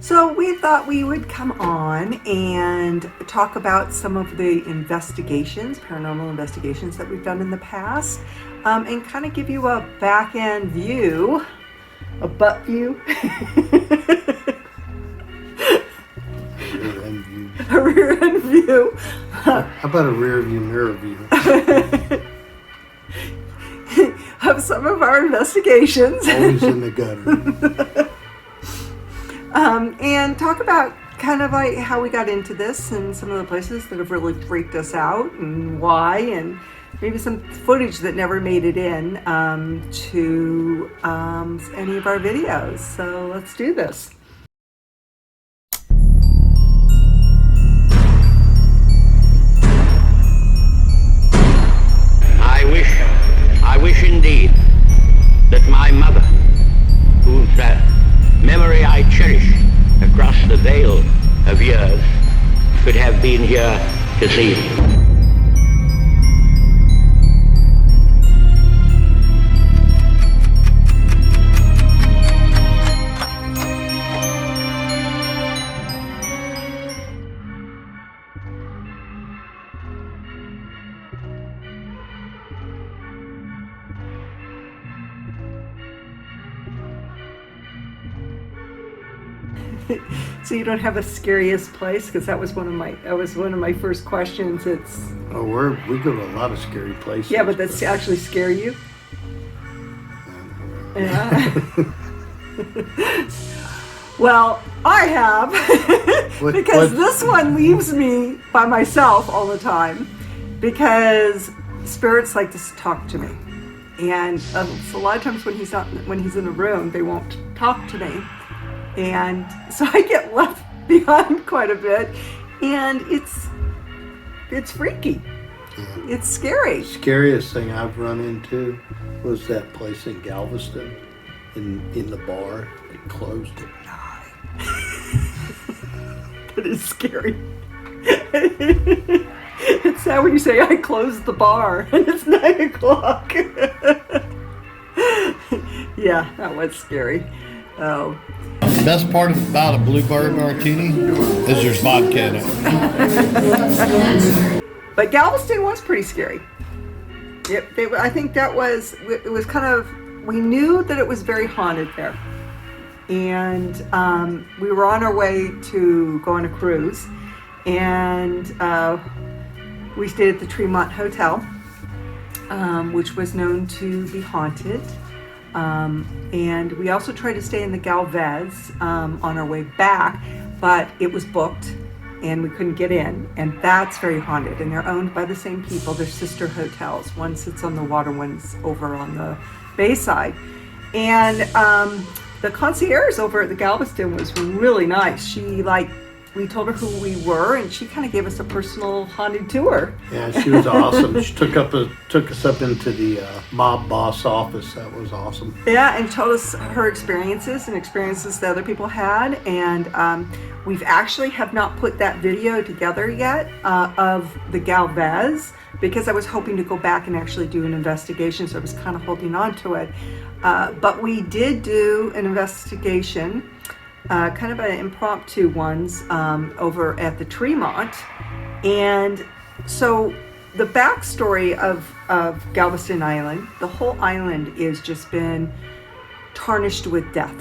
So we thought we would come on and talk about some of the investigations, paranormal investigations that we've done in the past, and kind of give you a back end view, a butt view. Rear end view. A rear end view. How about a rear view, mirror view? Of some of our investigations. Always in the gutter. And talk about kind of like how we got into this and some of the places that have really freaked us out and why, and maybe some footage that never made it in to any of our videos. So let's do this. I wish indeed that my mother, whose memory I cherish across the veil of years, could have been here to see me. So you don't have a scariest place? Because that was one of my first questions. It's we go to a lot of scary places. yeah, but that's actually scare you. Yeah. Well, I have because this one leaves me by myself all the time because spirits like to talk to me, and so a lot of times when he's in a room, they won't talk to me. And so I get left behind quite a bit, and it's freaky. Yeah. It's scary. Scariest thing I've run into was that place in Galveston, in the bar. It closed at 9. That is scary. It's sad when you say I closed the bar and it's 9 o'clock. Yeah, that was scary. Oh. The best part about a blueberry martini is there's vodka in it. But Galveston was pretty scary. I think it was kind of, we knew that it was very haunted there. And we were on our way to go on a cruise. And we stayed at the Tremont Hotel, which was known to be haunted. And we also tried to stay in the Galvez on our way back, but it was booked and we couldn't get in. And that's very haunted, and they're owned by the same people. They're sister hotels. One sits on the water, one's over on the bayside. And the concierge over at the Galveston was really nice. We told her who we were, and she kind of gave us a personal haunted tour. Yeah, she was awesome. She took us up into the mob boss office. That was awesome. Yeah, and told us her experiences and experiences that other people had. And we've actually have not put that video together yet of the Galvez, because I was hoping to go back and actually do an investigation, so I was kind of holding on to it. But we did do an investigation, kind of an impromptu ones over at the Tremont. And so the backstory of Galveston Island, the whole island is just been tarnished with death,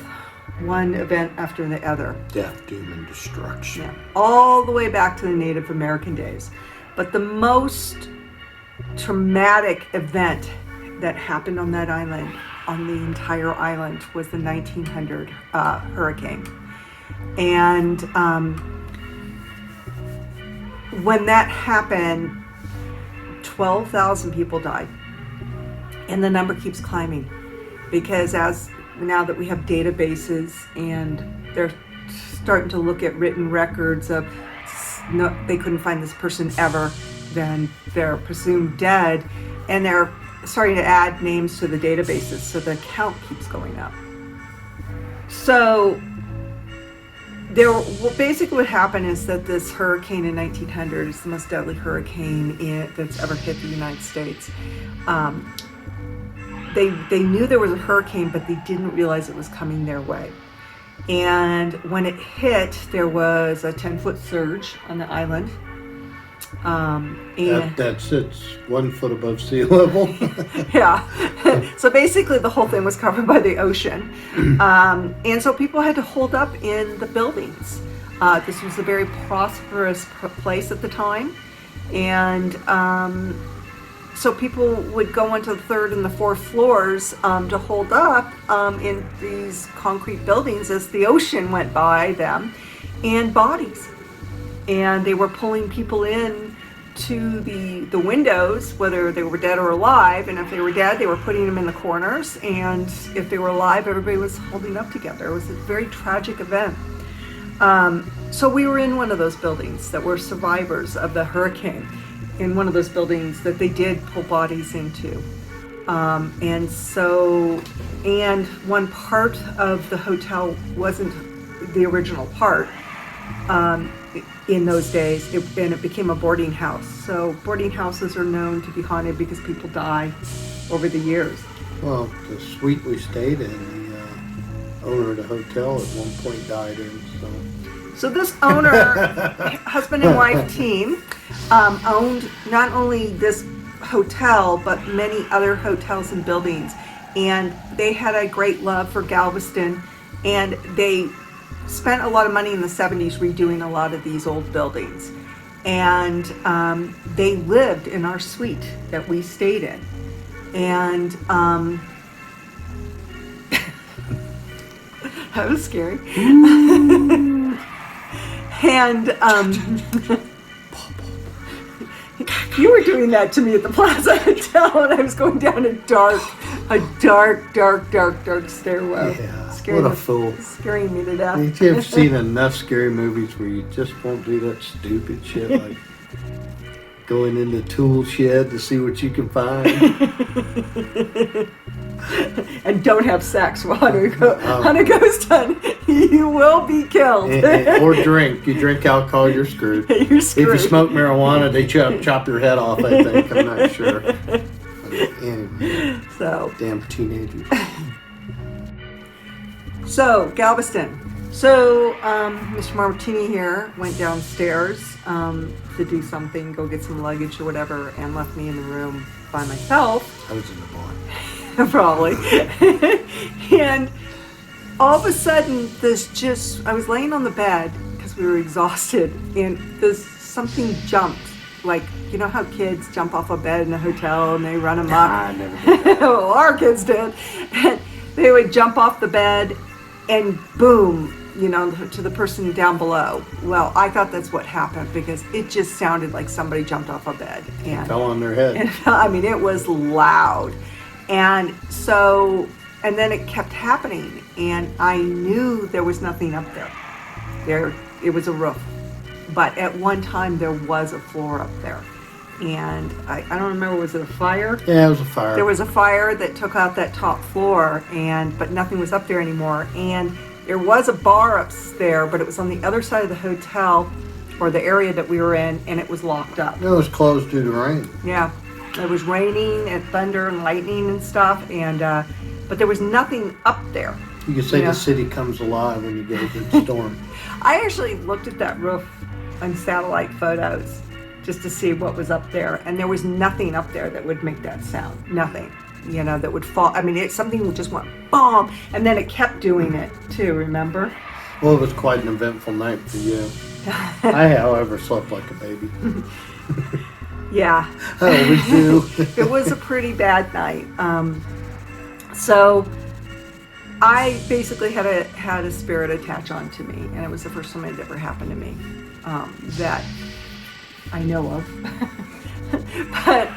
one event after the other. Death, doom, and destruction. Yeah, all the way back to the Native American days. But the most traumatic event that happened on that island, on the entire island, was the 1900 hurricane. And when that happened, 12,000 people died. And the number keeps climbing, because now that we have databases and they're starting to look at written records of they couldn't find this person ever, then they're presumed dead, and they're starting to add names to the databases, so the count keeps going up. So basically what happened is that this hurricane in 1900 is the most deadly hurricane that's ever hit the United States. They knew there was a hurricane, but they didn't realize it was coming their way. And when it hit, there was a 10-foot surge on the island. And That's it's 1 foot above sea level. yeah. So basically the whole thing was covered by the ocean. And so people had to hold up in the buildings. This was a very prosperous place at the time. And so people would go onto the 3rd and the 4th floors to hold up in these concrete buildings as the ocean went by them, and bodies. And they were pulling people in to the windows, whether they were dead or alive. And if they were dead, they were putting them in the corners. And if they were alive, everybody was holding up together. It was a very tragic event. So we were in one of those buildings that were survivors of the hurricane, in one of those buildings that they did pull bodies into. And one part of the hotel wasn't the original part in those days, and it became a boarding house. So boarding houses are known to be haunted because people die over the years. Well, the suite we stayed in, the owner of the hotel at one point died in, So this owner, husband and wife team, owned not only this hotel, but many other hotels and buildings. And they had a great love for Galveston, and they spent a lot of money in the 70s redoing a lot of these old buildings. And they lived in our suite that we stayed in. And that was scary. And you were doing that to me at the Plaza Hotel, and I was going down a dark stairwell. Yeah, Scaring what a fool. Scaring me to death. You have seen enough scary movies where you just won't do that stupid shit like going in the tool shed to see what you can find. And don't have sex while on a ghost hunt. You will be killed. Or drink. You drink alcohol, you're screwed. You're screwed. If you smoke marijuana, they chop your head off, I think. I'm not sure. Anyway, So, damn teenagers. So, Galveston. So, Mr. Martini here went downstairs to do something, go get some luggage or whatever, and left me in the room by myself. I was in the bar. Probably. And all of a sudden, I was laying on the bed because we were exhausted, and something jumped. Like, you know how kids jump off a bed in a hotel and they run amok? I never did that. Well, our kids did. And they would jump off the bed and boom, to the person down below. Well, I thought that's what happened because it just sounded like somebody jumped off a bed. And Fell on their head. it was loud. And then it kept happening, and I knew there was nothing up there. It was a roof. But at one time, there was a floor up there. And I don't remember, was it a fire? Yeah, it was a fire. There was a fire that took out that top floor, but nothing was up there anymore. And there was a bar upstairs, but it was on the other side of the hotel, or the area that we were in, and it was locked up. It was closed due to rain. Yeah. It was raining and thunder and lightning and stuff, but there was nothing up there. You can say the city comes alive when you go through the storm. I actually looked at that roof on satellite photos just to see what was up there, and there was nothing up there that would make that sound. Nothing, that would fall. Something just went boom, and then it kept doing it too, remember? Well, it was quite an eventful night for you. I, however, slept like a baby. Yeah. I always do. It was a pretty bad night. So I basically had a spirit attach onto me, and it was the first time it ever happened to me that I know of. But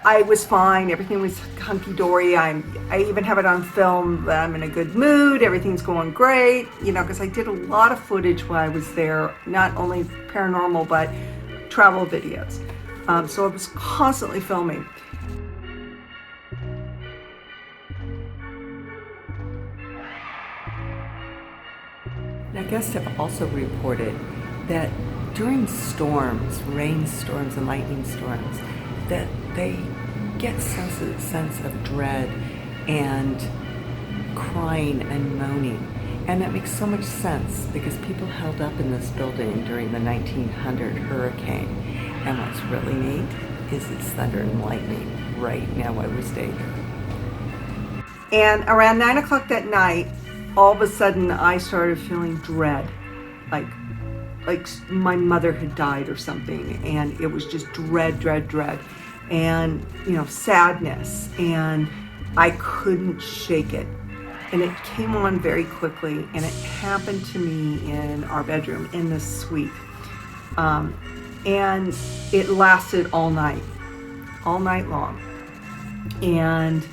I was fine. Everything was hunky-dory. I even have it on film that I'm in a good mood. Everything's going great, because I did a lot of footage while I was there, not only paranormal, but travel videos. So I was constantly filming. Now, guests have also reported that during storms, rainstorms and lightning storms, that they get sense of dread and crying and moaning. And that makes so much sense because people held up in this building during the 1900 hurricane. And what's really neat is it's thunder and lightning right now while we stay here. And around 9 o'clock that night, all of a sudden I started feeling dread, like my mother had died or something, and it was just dread, and sadness, and I couldn't shake it. And it came on very quickly, and it happened to me in our bedroom in the suite. And it lasted all night long. And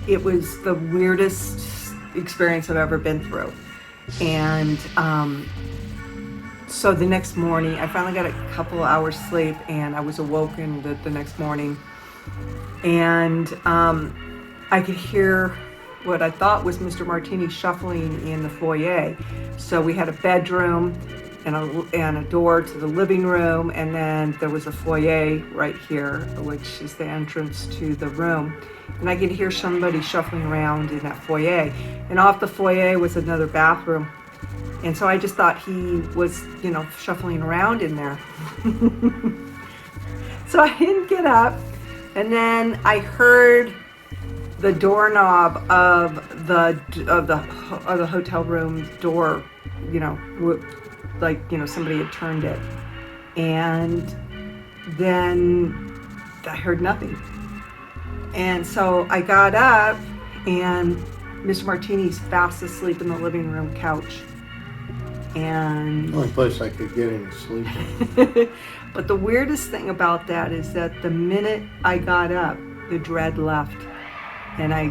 it was the weirdest experience I've ever been through. And so the next morning, I finally got a couple hours sleep, and I was awoken the next morning. And I could hear what I thought was Mr. Martini shuffling in the foyer. So we had a bedroom and a door to the living room, and then there was a foyer right here, which is the entrance to the room. And I could hear somebody shuffling around in that foyer. And off the foyer was another bathroom. And so I just thought he was, shuffling around in there. So I didn't get up. And then I heard the doorknob of the hotel room door, somebody had turned it. And then I heard nothing. And so I got up, and Mr. Martini's fast asleep in the living room couch. And Only place I could get him to sleep in. but the weirdest thing about that is that the minute I got up, the dread left. And I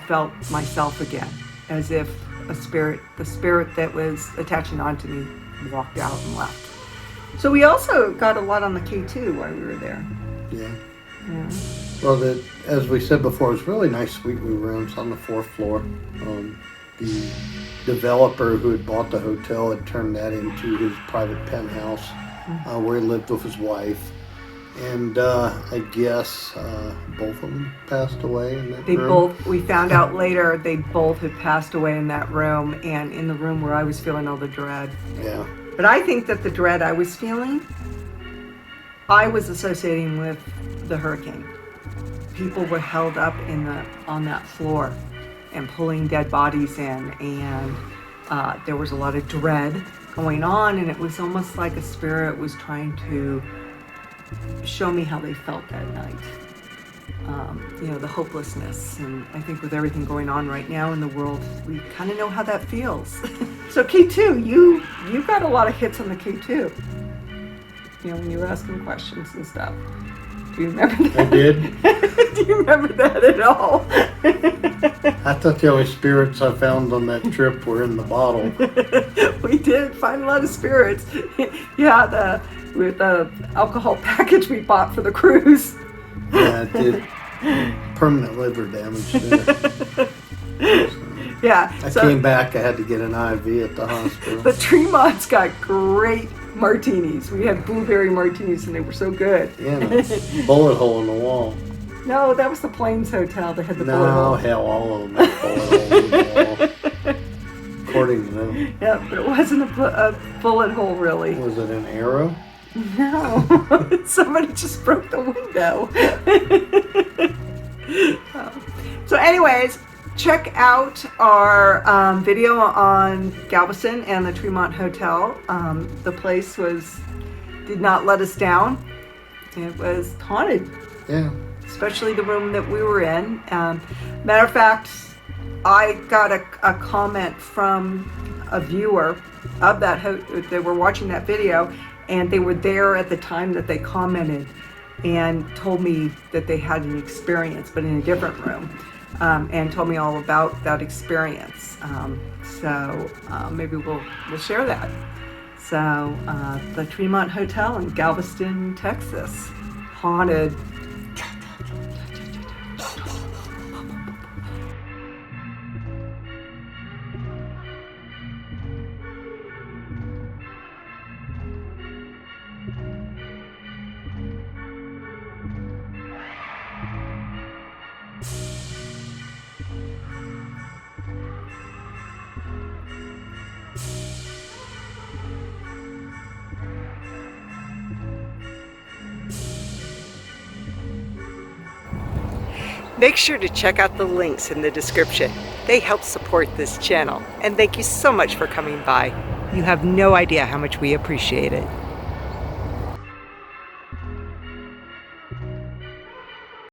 felt myself again, as if the spirit that was attaching onto me walked out and left. So we also got a lot on the K2 while we were there. Yeah. Yeah. Well, as we said before, it was really nice suite rooms on the 4th floor. The developer who had bought the hotel had turned that into his private penthouse, where he lived with his wife. And I guess both of them passed away in that room. We found out later they both had passed away in that room, and in the room where I was feeling all the dread. Yeah. But I think that the dread I was feeling, I was associating with the hurricane. People were held up on that floor and pulling dead bodies in, and there was a lot of dread going on, and it was almost like a spirit was trying to show me how they felt that night. The hopelessness. And I think with everything going on right now in the world, we kind of know how that feels. So K2, you got a lot of hits on the K2. When you were asking questions and stuff. Do you remember that? I did. Do you remember that at all? I thought the only spirits I found on that trip were in the bottle. We did find a lot of spirits. Yeah, with the alcohol package we bought for the cruise. Yeah, it did. Permanent liver damage there. Yeah. I came back, I had to get an IV at the hospital. The Tremont's got great martinis. We had blueberry martinis, and they were so good. Yeah, and a bullet hole in the wall. No, that was the Plains Hotel. They had the bullet hole. No, hell, all of them had bullet holes in the wall. According to them. Yeah, but it wasn't a bullet hole, really. Was it an arrow? No, somebody just broke the window. So anyways, check out our video on Galveston and the Tremont Hotel. The place did not let us down. It was haunted. Yeah. Especially the room that we were in. Matter of fact, I got a comment from a viewer of that they were watching that video, and they were there at the time that they commented and told me that they had an experience, but in a different room, and told me all about that experience. So maybe we'll share that. So the Tremont Hotel in Galveston, Texas, haunted. Make sure to check out the links in the description. They help support this channel. And thank you so much for coming by. You have no idea how much we appreciate it.